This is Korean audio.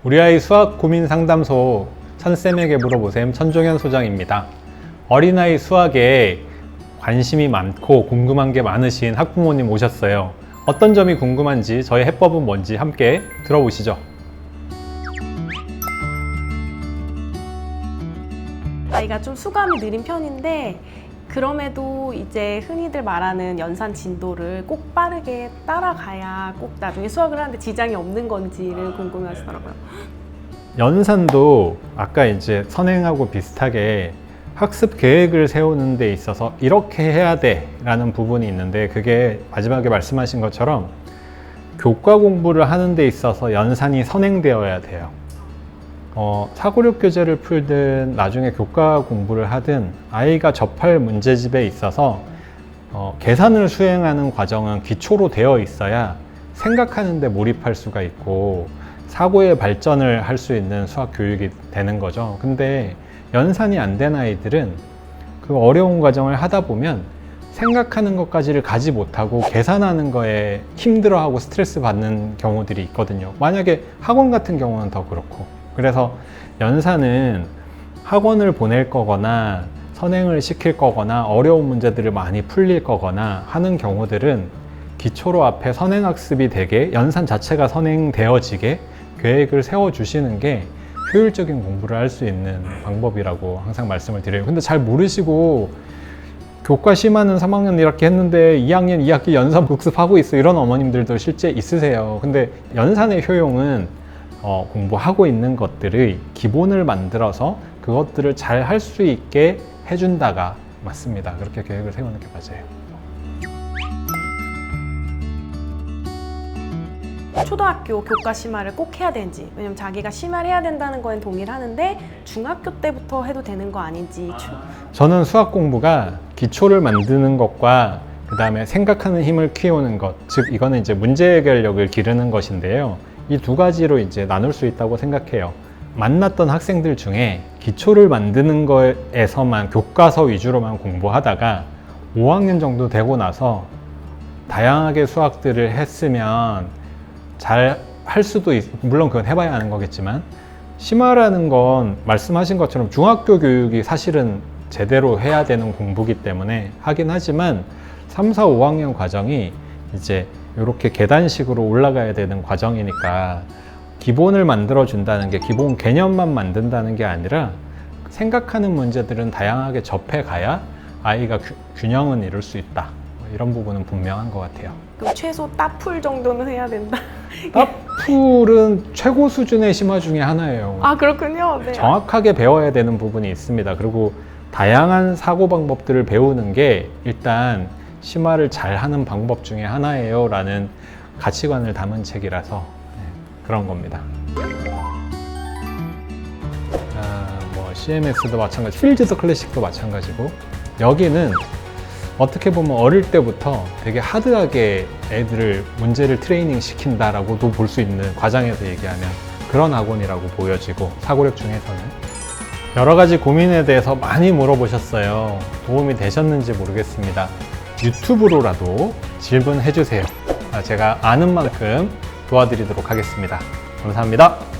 우리 아이 수학 고민 상담소 천쌤에게 물어보셈 천종현 소장입니다. 어린아이 수학에 관심이 많고 궁금한 게 많으신 학부모님 오셨어요. 어떤 점이 궁금한지, 저의 해법은 뭔지 함께 들어보시죠. 아이가 좀 수감이 느린 편인데 그럼에도 이제 흔히들 말하는 연산 진도를 꼭 빠르게 따라가야 꼭 나중에 수학을 하는데 지장이 없는 건지를 궁금해하시더라고요. 연산도 아까 이제 선행하고 비슷하게 학습 계획을 세우는 데 있어서 이렇게 해야 돼 라는 부분이 있는데, 그게 마지막에 말씀하신 것처럼 교과 공부를 하는 데 있어서 연산이 선행되어야 돼요. 사고력 교재를 풀든 나중에 교과 공부를 하든 아이가 접할 문제집에 있어서 계산을 수행하는 과정은 기초로 되어 있어야 생각하는 데 몰입할 수가 있고 사고의 발전을 할 수 있는 수학 교육이 되는 거죠. 근데 연산이 안 된 아이들은 그 어려운 과정을 하다 보면 생각하는 것까지를 가지 못하고 계산하는 거에 힘들어하고 스트레스 받는 경우들이 있거든요. 만약에 학원 같은 경우는 더 그렇고. 그래서 연산은 학원을 보낼 거거나 선행을 시킬 거거나 어려운 문제들을 많이 풀릴 거거나 하는 경우들은 기초로 앞에 선행학습이 되게, 연산 자체가 선행되어지게 계획을 세워주시는 게 효율적인 공부를 할 수 있는 방법이라고 항상 말씀을 드려요. 근데 잘 모르시고 교과 심화는 3학년 이렇게 했는데 2학년 2학기 연산 복습하고 있어, 이런 어머님들도 실제 있으세요. 근데 연산의 효용은 공부하고 있는 것들의 기본을 만들어서 그것들을 잘 할 수 있게 해준다가 맞습니다. 그렇게 계획을 세우는 게 맞아요. 초등학교 교과 심화를 꼭 해야 되는지, 왜냐면 자기가 심화를 해야 된다는 건 동의를 하는데 중학교 때부터 해도 되는 거 아닌지. 저는 수학 공부가 기초를 만드는 것과 그 다음에 생각하는 힘을 키우는 것, 즉 이거는 이제 문제 해결력을 기르는 것인데요. 이 두 가지로 이제 나눌 수 있다고 생각해요. 만났던 학생들 중에 기초를 만드는 거에서만 교과서 위주로만 공부하다가 5학년 정도 되고 나서 다양하게 수학들을 했으면 잘 할 수도 물론 그건 해봐야 하는 거겠지만, 심화라는 건 말씀하신 것처럼 중학교 교육이 사실은 제대로 해야 되는 공부기 때문에 하긴 하지만 3, 4, 5학년 과정이 이제 이렇게 계단식으로 올라가야 되는 과정이니까 기본을 만들어 준다는 게, 기본 개념만 만든다는 게 아니라 생각하는 문제들은 다양하게 접해 가야 아이가 균형은 이룰 수 있다, 이런 부분은 분명한 것 같아요. 그럼 최소 따풀 정도는 해야 된다. 따풀은 최고 수준의 심화 중에 하나예요. 아, 그렇군요. 네. 정확하게 배워야 되는 부분이 있습니다. 그리고 다양한 사고 방법들을 배우는 게 일단 심화를 잘 하는 방법 중에 하나예요 라는 가치관을 담은 책이라서 그런 겁니다. CMS도 마찬가지, 필즈드 클래식도 마찬가지고, 여기는 어떻게 보면 어릴 때부터 되게 하드하게 애들을 문제를 트레이닝 시킨다라고도 볼 수 있는, 과장해서 얘기하면 그런 학원이라고 보여지고, 사고력 중에서는 여러 가지 고민에 대해서 많이 물어보셨어요. 도움이 되셨는지 모르겠습니다. 유튜브로라도 질문해 주세요. 제가 아는 만큼 도와드리도록 하겠습니다. 감사합니다.